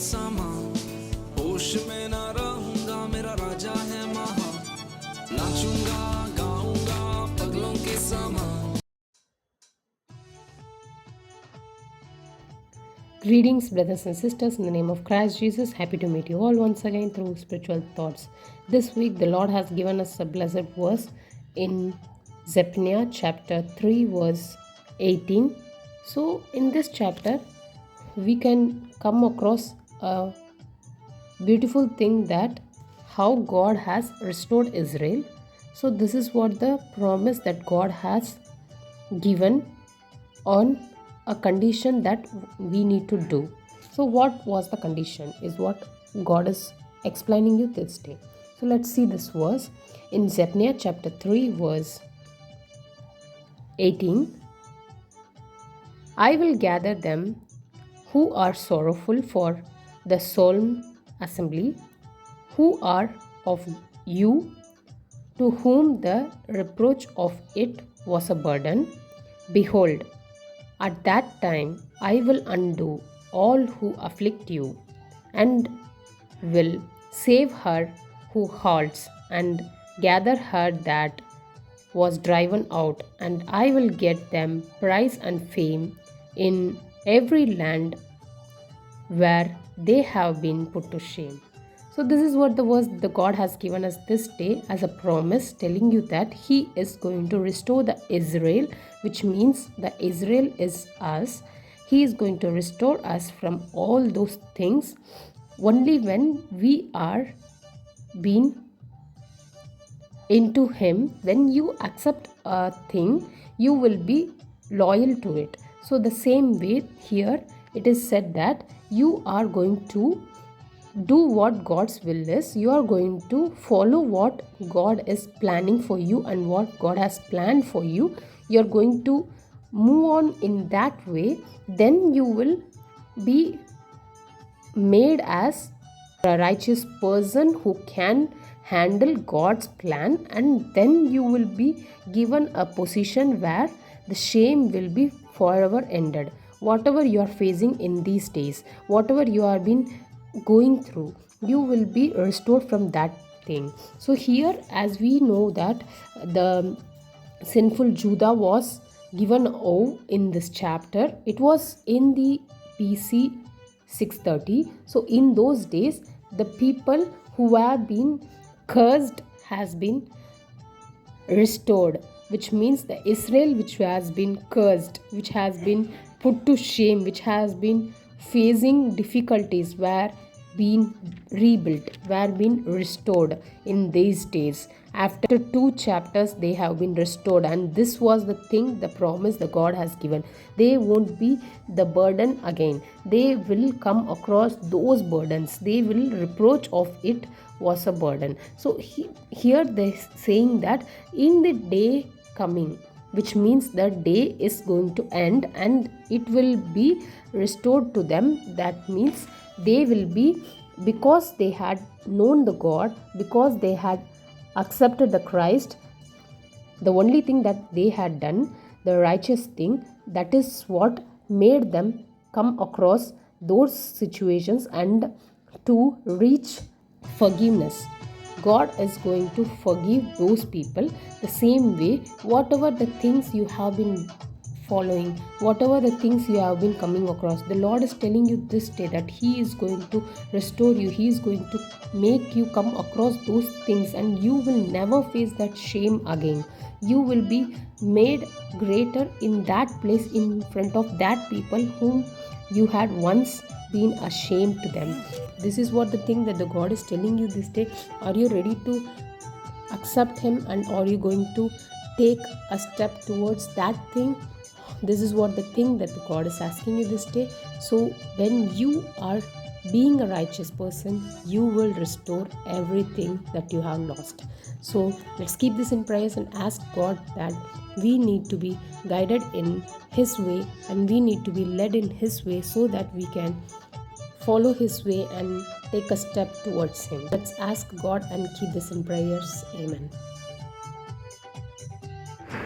समा, होश में ना रहूंगा, मेरा राजा है महा, नाचूंगा गाऊंगा पगलों के समा. Greetings, brothers and sisters, in the name of Christ Jesus. Happy to meet you all once again through spiritual thoughts. This week, the Lord has given us a blessed verse in Zephaniah chapter 3, verse 18. So, in this chapter, we can come across a beautiful thing that how God has restored Israel. So, this is what the promise that God has given on a condition that we need to do. So what was the condition is what God is explaining you this day. So let's see this verse in Zephaniah chapter 3 verse 18. I will gather them who are sorrowful for the solemn assembly, who are of you, to whom the reproach of it was a burden. Behold, at that time I will undo all who afflict you, and will save her who halts, and gather her that was driven out, and I will get them prize and fame in every land where they have been put to shame. So this is what the verse the God has given us this day as a promise, telling you that He is going to restore the Israel, which means the Israel is us. He is going to restore us from all those things only when we are being into Him. When you accept a thing, you will be loyal to it. So the same way here it is said that you are going to do what God's will is. You are going to follow what God is planning for you and what God has planned for you. You are going to move on in that way. Then you will be made as a righteous person who can handle God's plan, and then you will be given a position where the shame will be forever ended. Whatever you are facing in these days, whatever you have been going through, you will be restored from that thing. So here, as we know that the sinful Judah was given over in this chapter, it was in the BC 630. So in those days, the people who have been cursed has been restored, which means the Israel which has been cursed, which has been put to shame, which has been facing difficulties, were being rebuilt, were being restored in these days. After 2 chapters they have been restored, and this was the thing, the promise the God has given. They won't be the burden again. They will come across those burdens. They will reproach of it was a burden. So here they saying that in the day coming, which means the day is going to end and it will be restored to them. That means they will be, because they had known the God, because they had accepted the Christ, the only thing that they had done, the righteous thing, that is what made them come across those situations and to reach forgiveness. God is going to forgive those people the same way. Whatever the things you have been following, whatever the things you have been coming across, the Lord is telling you this day that He is going to restore you. He is going to make you come across those things, and you will never face that shame again. You will be made greater in that place, in front of that people whom you had once been ashamed to them. This is what the thing that the God is telling you this day. Are you ready to accept Him, and are you going to take a step towards that thing? This is what the thing that the God is asking you this day. So when you are being a righteous person, you will restore everything that you have lost. So let's keep this in prayers and ask God that we need to be guided in His way, and we need to be led in His way, so that we can follow His way and take a step towards Him. Let's ask God and keep this in prayers. Amen.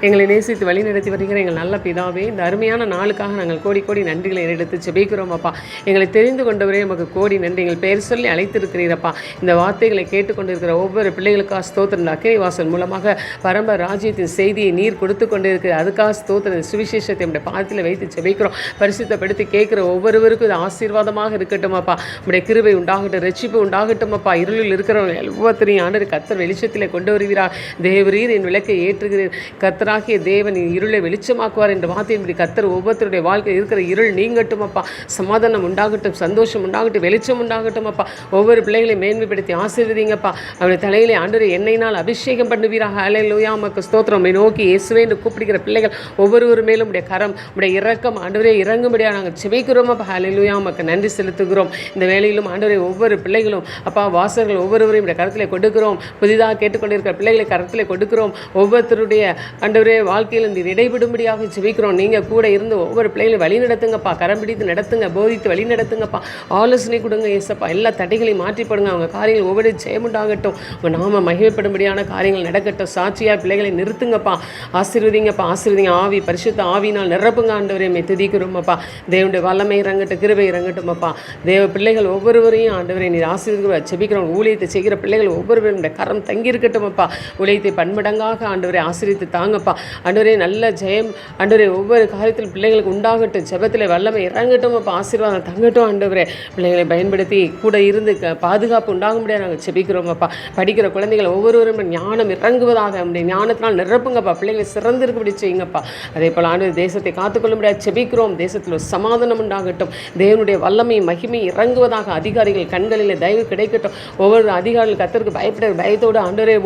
எங்களை நேசித்து வழி நடத்தி வருகிற எங்கள் நல்ல பிதாவே, இந்த அருமையான நாளுக்காக நாங்கள் கோடி கோடி நன்றிகளை எடுத்து ஜெபிக்கிறோம் அப்பா. எங்களை தெரிந்து கொண்டவரே நமக்கு கோடி நன்றி. எங்கள் பெயர் சொல்லி அழைத்திருக்கிறீரப்பா. இந்த வார்த்தைகளை கேட்டுக்கொண்டிருக்கிற ஒவ்வொரு பிள்ளைகளுக்காக ஸ்தோத்திரம். இந்த அக்கினி வாசல் மூலமாக பரம்ப ராஜ்யத்தின் செய்தியை நீர் கொடுத்து கொண்டு இருக்கிற அதுக்காக ஸ்தோத்திரம். சுவிசேஷத்தை நம்முடைய பாதத்தில் வைத்து ஜெபிக்கிறோம். பரிசுத்தப்படுத்தி கேட்குற ஒவ்வொருவருக்கும் இது ஆசீர்வாதமாக இருக்கட்டும் அப்பா. நம்முடைய கிருபை உண்டாகட்டும், ரட்சிப்பு உண்டாகட்டும் அப்பா. இருளில் இருக்கிறவங்க ஒவ்வொருத்தரையும் ஆண்டவர் கர்த்தர் வெளிச்சத்தில் கொண்டு வருகிறார். தேவரீர் என் விளக்கை ஏற்றுகிறீர். கர்த்தராகிய தேவன் இருளை வெளிச்சமாக்குவார் என்ற வார்த்தையின்படி கர்த்தர் ஒவ்வொருத்தருடைய வாழ்க்கையில் இருக்கிற இருள் நீங்கட்டும் அப்பா. சமாதானம் உண்டாகட்டும், சந்தோஷம் உண்டாகட்டும், வெளிச்சம் உண்டாகட்டும் அப்பா. ஒவ்வொரு பிள்ளைகளையும் மேன்மைப்படுத்தி ஆசீர்வதிங்கப்பா. அவருடைய தலையிலே ஆண்டவரை எண்ணெயினால் அபிஷேகம் பண்ணுவீராக. ஹல்லேலூயா. உமக்கு ஸ்தோத்திரம். உம்மை நோக்கி இயேசுவே என்று கூப்பிடுகிற பிள்ளைகள் ஒவ்வொரு மேலும் உடைய கரம், உடைய இரக்கம் ஆண்டவரே இறங்கும்படியாக நாங்கள் செபிக்கிறோம் அப்பா. ஹல்லேலூயா. உமக்கு நன்றி செலுத்துகிறோம். இந்த வேளையிலும் ஆண்டவரே ஒவ்வொரு பிள்ளைகளும் அப்பா, வாசகர்கள் ஒவ்வொருவரையும் உடைய கரத்திலே கொடுக்கிறோம். புதிதாக கேட்டுக்கொண்டிருக்கிற பிள்ளைகளை கரத்திலே கொடுக்கிறோம். ஒவ்வொருத்தருடைய ஆண்டவரே வாழ்க்கையில் நீர் இடைவிடும்படியாக செபிக்கிறோம். நீங்கள் கூட இருந்து ஒவ்வொரு பிள்ளைகளையும் வழி நடத்துங்கப்பா. கரம் பிடித்து நடத்துங்க, போதித்து வழி நடத்துங்கப்பா. ஆலோசனை கொடுங்க ஏசப்பா. எல்லா தடைகளையும் மாற்றிப்படுங்க. அவங்க காரியங்கள் ஒவ்வொரு ஜெயமுண்டாகட்டும். உங்கள் நாம மகிமைப்படும்படியான காரியங்கள் நடக்கட்டும். சாட்சியாக பிள்ளைகளை நிறுத்துங்கப்பா. ஆசீர்வதிங்கப்பா. ஆசீர்வதிங்க. ஆவி பரிசுத்த ஆவினால் நிரப்புங்க ஆண்டவரே. துதிக்கிறோம் அப்பா. தேவனுடைய வல்லமை இறங்கட்டும், கிருபை இறங்கட்டும் அப்பா. தேவ பிள்ளைகள் ஒவ்வொருவரையும் ஆண்டவரை நீர் ஆசீர்வதிக்க செபிக்கிறோம். ஊழியத்தை செய்கிற பிள்ளைகள் ஒவ்வொருவரும் கரம் தங்கி இருக்கட்டும் அப்பா. ஊழியத்தை பன்மடங்காக ஆண்டவரை ஆசீர்வித்து தாங்கப்பா. ஆண்டவரே நல்ல ஜெயம் ஆண்டவரே ஒவ்வொரு காரியத்தில் பிள்ளைகளுக்கு உண்டாகட்டும். ஜெபத்தில் வல்லமை இறங்கட்டும் அப்பா. ஆசீர்வாதம் தங்கட்டும் ஆண்டவரே. பிள்ளைகளை பயன்படுத்தி கூட இருந்து பாதுகாப்பு உண்டாக முடியாது நாங்கள் செபிக்கிறோம் அப்பா. படிக்கிற குழந்தைகள் ஒவ்வொருவரும் ஞானம் இறங்குவதாக நம்முடைய ஞானத்தினால் நிரப்புங்கப்பா. பிள்ளைகளை சிறந்திருக்கும்படி செய்யுங்கப்பா. அதே போல் ஆண்டவர் தேசத்தை காத்துக்கொள்ள முடியாது செபிக்கிறோம். தேசத்தில் சமாதானம் உண்டாகட்டும். தேவனுடைய வல்லமை மகிமை இறங்குவதாக. அதிகாரிகள் கண்களில் தயவு கிடைக்கட்டும். ஒவ்வொரு அதிகாரிகள் கர்த்தருக்கு பயப்பட பயத்தோடு ஆண்டவரே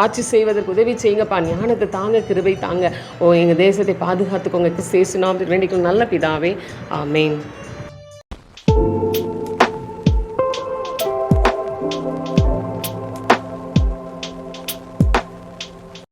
ஆட்சி செய்வதற்கு உதவி செய்யுங்கப்பா. ஞானத்தை தாங்க, கிருபை தாங்க. எங்கள் தேசத்தை பாதுகாத்துக்கோங்க. சேசுநாமத்தில் வேண்டிக்கொள்ளும் நல்ல பிதாவே. ஆமேன்.